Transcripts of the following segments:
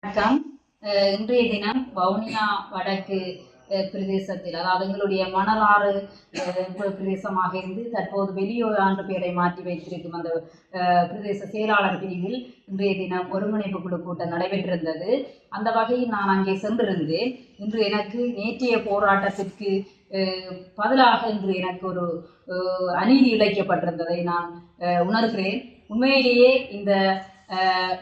வணக்கம். இன்றைய தினம் வவுனியா வடக்கு பிரதேசத்தில், அதாவது எங்களுடைய மணலாறு பிரதேசமாக இருந்து தற்போது வெளியோர் என்ற பெயரை மாற்றி வைத்திருக்கும் அந்த பிரதேச செயலாளர் பிரிவில் இன்றைய தினம் ஒருங்கிணைப்பு குழு கூட்டம் நடைபெற்றிருந்தது. அந்த வகையில் நான் அங்கே சென்றிருந்தேன். இன்று எனக்கு நேற்றைய போராட்டத்திற்கு பதிலாக இன்று எனக்கு ஒரு அநீதி இழைக்கப்பட்டிருந்ததை நான் உணர்கிறேன். உண்மையிலேயே இந்த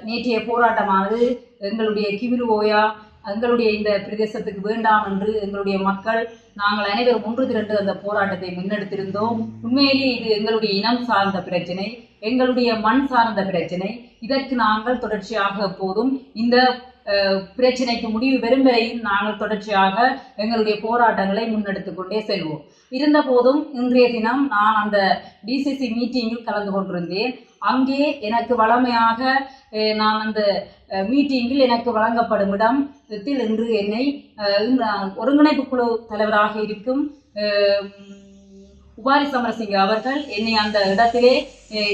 நேற்றைய போராட்டமானது எங்களுடைய கிவிரு ஓயா எங்களுடைய இந்த பிரதேசத்துக்கு வேண்டாம் என்று எங்களுடைய மக்கள் நாங்கள் அனைவரும் ஒன்று திரண்டு அந்த போராட்டத்தை முன்னெடுத்திருந்தோம். உண்மையிலேயே இது எங்களுடைய இனம் சார்ந்த பிரச்சனை, எங்களுடைய மண் சார்ந்த பிரச்சனை. இதற்கு நாங்கள் தொடர்ச்சியாக எப்போதும் இந்த பிரச்சனைக்கு முடிவு பெறும் வரையில் நாங்கள் தொடர்ச்சியாக எங்களுடைய போராட்டங்களை முன்னெடுத்து கொண்டே செல்வோம். இருந்த போதும் இன்றைய தினம் நான் அந்த டிசிசி மீட்டிங்கில் கலந்து கொண்டிருந்தேன். அங்கே எனக்கு வளமையாக நான் அந்த மீட்டிங்கில் எனக்கு வழங்கப்படும் இடத்தில் இன்று என்னை ஒருங்கிணைப்பு குழு தலைவராக இருக்கும் உபாரி சமரசிங்க அவர்கள் என்னை அந்த இடத்திலே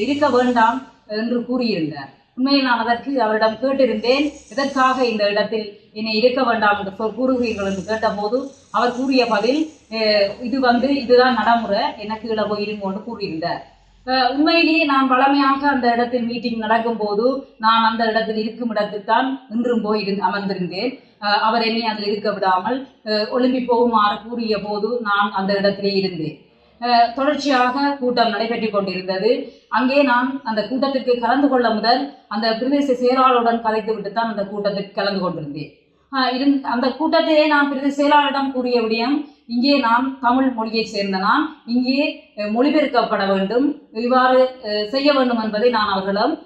இருக்க வேண்டாம் என்று கூறியிருந்தார். உண்மையில் நான் அதற்கு அவரிடம் கேட்டிருந்தேன், எதற்காக இந்த இடத்தில் என்னை இருக்க வேண்டாம் என்று கூறுகிறீர்கள் என்று கேட்டபோது அவர் கூறிய பதில், இதுதான் நடைமுறை, எனக்கு இட போயிருங்க என்று கூறியிருந்தார். உண்மையிலேயே நான் வளமையாக அந்த இடத்தில் மீட்டிங் நடக்கும் போது நான் அந்த இடத்தில் இருக்கும் இடத்தில் தான் இன்றும் போய் அமர்ந்திருந்தேன். அவர் என்னை அதில் இருக்க விடாமல் ஒலிம்பி போகுமாறு கூறிய போது நான் அந்த இடத்திலே இருந்தேன். தொடர்ச்சியாக கூட்டம் நடைபெற்று கொண்டிருந்தது. அங்கே நான் அந்த கூட்டத்திற்கு கலந்து கொள்ள முதல் அந்த பிரதேச செயலாளருடன் கதைத்து விட்டுத்தான் அந்த கூட்டத்திற்கு கலந்து கொண்டிருந்தேன். அந்த கூட்டத்திலே நான் பிரதேச செயலாளரிடம் கூறிய விடயம், இங்கே நான் தமிழ் மொழியை சேர்ந்த நான் இங்கே மொழிபெயர்க்கப்பட வேண்டும், இவ்வாறு செய்ய வேண்டும் என்பதை நான் அவர்களிடம்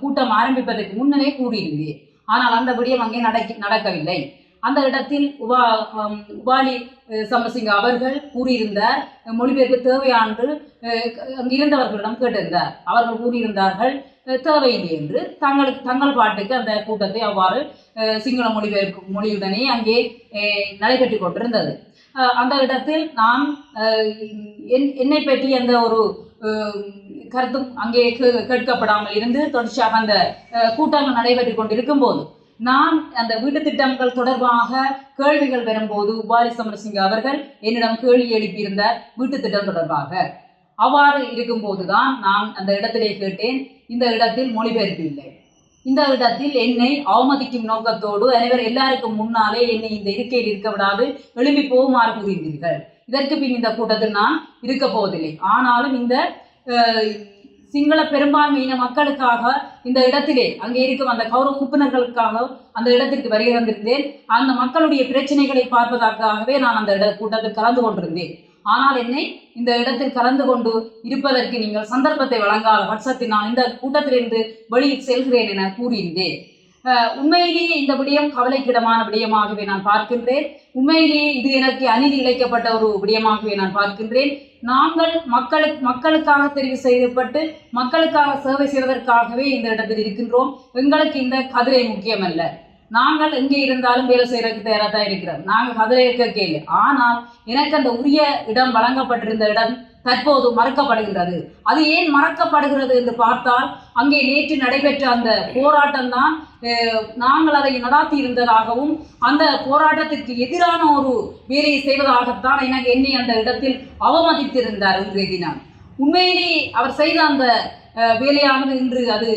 கூட்டம் ஆரம்பிப்பதற்கு முன்னரே கூறியிருந்தேன். ஆனால் அந்த விடயம் அங்கே நடக்கவில்லை. அந்த இடத்தில் உபாலி சமரசிங்க அவர்கள் கூறியிருந்தார், மொழிபெயர்ப்பு தேவையான்று அங்கிருந்தவர்களிடம் கேட்டிருந்தார். அவர்கள் கூறியிருந்தார்கள் தேவையில்லை என்று. தங்கள் பாட்டுக்கு அந்த கூட்டத்தை அவ்வாறு சிங்கள மொழியுடனே அங்கே நடைபெற்று கொண்டிருந்தது. அந்த இடத்தில் நான் என்னை பற்றி அந்த ஒரு கருத்தும் அங்கே கேட்கப்படாமல் இருந்து தொடர்ச்சியாக அந்த கூட்டங்கள் நடைபெற்று கொண்டிருக்கும் போது நான் அந்த வீட்டு திட்டங்கள் தொடர்பாக கேள்விகள் வரும்போது உபாரி சமரசிங்க அவர்கள் என்னிடம் கேள்வி எழுப்பியிருந்தார் வீட்டு திட்டம் தொடர்பாக. அவ்வாறு இருக்கும்போதுதான் நான் அந்த இடத்திலே கேட்டேன், இந்த இடத்தில் மொழிபெயர்ப்பு இல்லை, இந்த இடத்தில் என்னை அவமதிக்கும் நோக்கத்தோடு அனைவர் எல்லாருக்கும் முன்னாலே என்னை இந்த இருக்கையில் இருக்க விடாது எழுப்பி போகுமாறு கூறியிருந்தீர்கள். இதற்கு பின் இந்த கூட்டத்தில் நான் இருக்க போவதில்லை. ஆனாலும் இந்த சிங்கள பெரும்பான்மையின மக்களுக்காக இந்த இடத்திலே அங்கே இருக்கும் அந்த கௌரவ உறுப்பினர்களுக்காக அந்த இடத்திற்கு வருகை தந்திருந்தேன். அந்த மக்களுடைய பிரச்சனைகளை பார்ப்பதற்காகவே நான் அந்த கூட்டத்தில் கலந்து கொண்டிருந்தேன். ஆனால் என்னை இந்த இடத்தில் கலந்து கொண்டு இருப்பதற்கு நீங்கள் சந்தர்ப்பத்தை வழங்காத பட்சத்தில் நான் இந்த கூட்டத்திலிருந்து வெளியில் செல்கிறேன் என கூறியிருந்தேன். உண்மையிலேயே இந்த விடயம் கவலைக்கிடமான விடயமாகவே நான் பார்க்கின்றேன். உண்மையிலேயே இது எனக்கு அநீதி இழைக்கப்பட்ட ஒரு விடயமாகவே நான் பார்க்கின்றேன். நாங்கள் மக்களுக்காக தெரிவு செய்யப்பட்டு மக்களுக்காக சேவை செய்வதற்காகவே இந்த இடத்தில் இருக்கின்றோம். எங்களுக்கு இந்த கதிரை முக்கியமல்ல. நாங்கள் எங்கே இருந்தாலும் வேலை செய்யறதுக்கு தயாராக தான் இருக்கிறோம். நாங்கள் கதிரை கேள்வி. ஆனால் எனக்கு அந்த உரிய இடம் வழங்கப்பட்டிருந்த இடம் தற்போது மறக்கப்படுகின்றது. அது ஏன் மறக்கப்படுகிறது என்று பார்த்தால், அங்கே நேற்று நடைபெற்ற அந்த போராட்டம் தான் நாங்கள் அதை நடாத்தி இருந்ததாகவும் அந்த போராட்டத்திற்கு எதிரான ஒரு வேலையை செய்வதாகத்தான் எனக்கு என்னை அந்த இடத்தில் அவமதித்திருந்தார் இன்றைய தினம். உண்மையிலேயே அவர் செய்த அந்த வேலையானது இன்று அது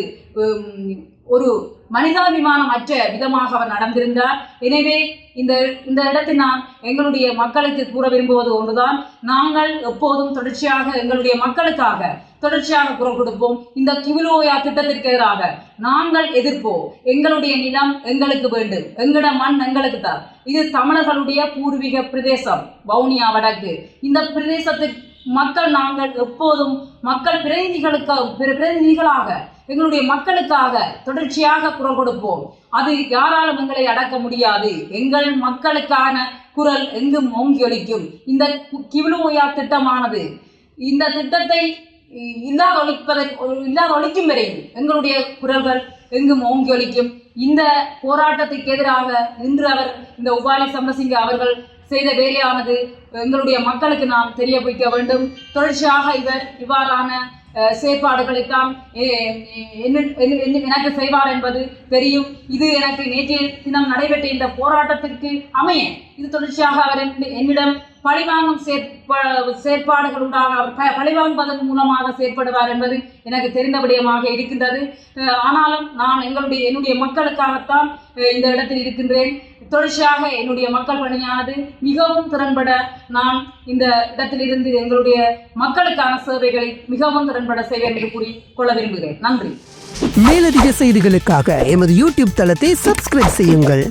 ஒரு மனிதாபிமானம் அற்ற விதமாக அவர் நடந்திருந்தார். எனவே இந்த இடத்தில் நான் எங்களுடைய மக்களுக்கு கூற விரும்புவது ஒன்றுதான், நாங்கள் எப்போதும் தொடர்ச்சியாக எங்களுடைய மக்களுக்காக தொடர்ச்சியாக குரல் கொடுப்போம். இந்த கிவிலோயா திட்டத்திற்கு எதிராக நாங்கள் எதிர்ப்போம். எங்களுடைய நிலம் எங்களுக்கு வேண்டும், எங்களோட மண் எங்களுக்கு தான். இது தமிழர்களுடைய பூர்வீக பிரதேசம் வவுனியா வடக்கு. இந்த பிரதேசத்திற்கு மக்கள் நாங்கள் எப்போதும் மக்கள் பிரதிநிதிகளாக எங்களுடைய மக்களுக்காக தொடர்ச்சியாக குரல் கொடுப்போம். அது யாராலும் எங்களை அடக்க முடியாது. எங்கள் மக்களுக்கான குரல் எங்கும் ஓங்கி ஒலிக்கும். இந்த கிவிலோயா திட்டமானது இந்த திட்டத்தை இல்லாத ஒழிக்கும் வரையில் எங்களுடைய குரல்கள் எங்கும் ஓங்கி ஒலிக்கும். இந்த போராட்டத்துக்கு எதிராக இன்று இந்த உபாலி சமரசிங்க அவர்கள் செய்த வேலையானது எங்களுடைய மக்களுக்கு நாம் தெரிய வைக்க வேண்டும். தொடர்ச்சியாக இவ்வாறான செயற்பாடுகளுக்காம் எனக்கு செய்வார் என்பது தெரியும். இது எனக்கு நேற்றைய தினம் நடைபெற்ற இந்த போராட்டத்திற்கு அமைய இது தொடர்ச்சியாக அவர் என்னிடம் பழிவாங்கும் செயற்பாடுகளுடாக அவர் பழிவாங்குவதன் மூலமாக செயற்படுவார் என்பது எனக்கு தெரிந்த விடயமாக இருக்கின்றது. ஆனாலும் நான் என்னுடைய மக்களுக்காகத்தான் இந்த இடத்தில் இருக்கின்றேன். தொடர்ச்சியாக என்னுடைய மக்கள் பணியானது மிகவும் திறன்பட நான் இந்த இடத்திலிருந்து எங்களுடைய மக்களுக்கான சேவைகளை மிகவும் திறன்பட செய்வேன் என்று கூறிக்கொள்ள விரும்புகிறேன். நன்றி. மேலதிக செய்திகளுக்காக எமது யூடியூப் தளத்தை சப்ஸ்கிரைப் செய்யுங்கள்.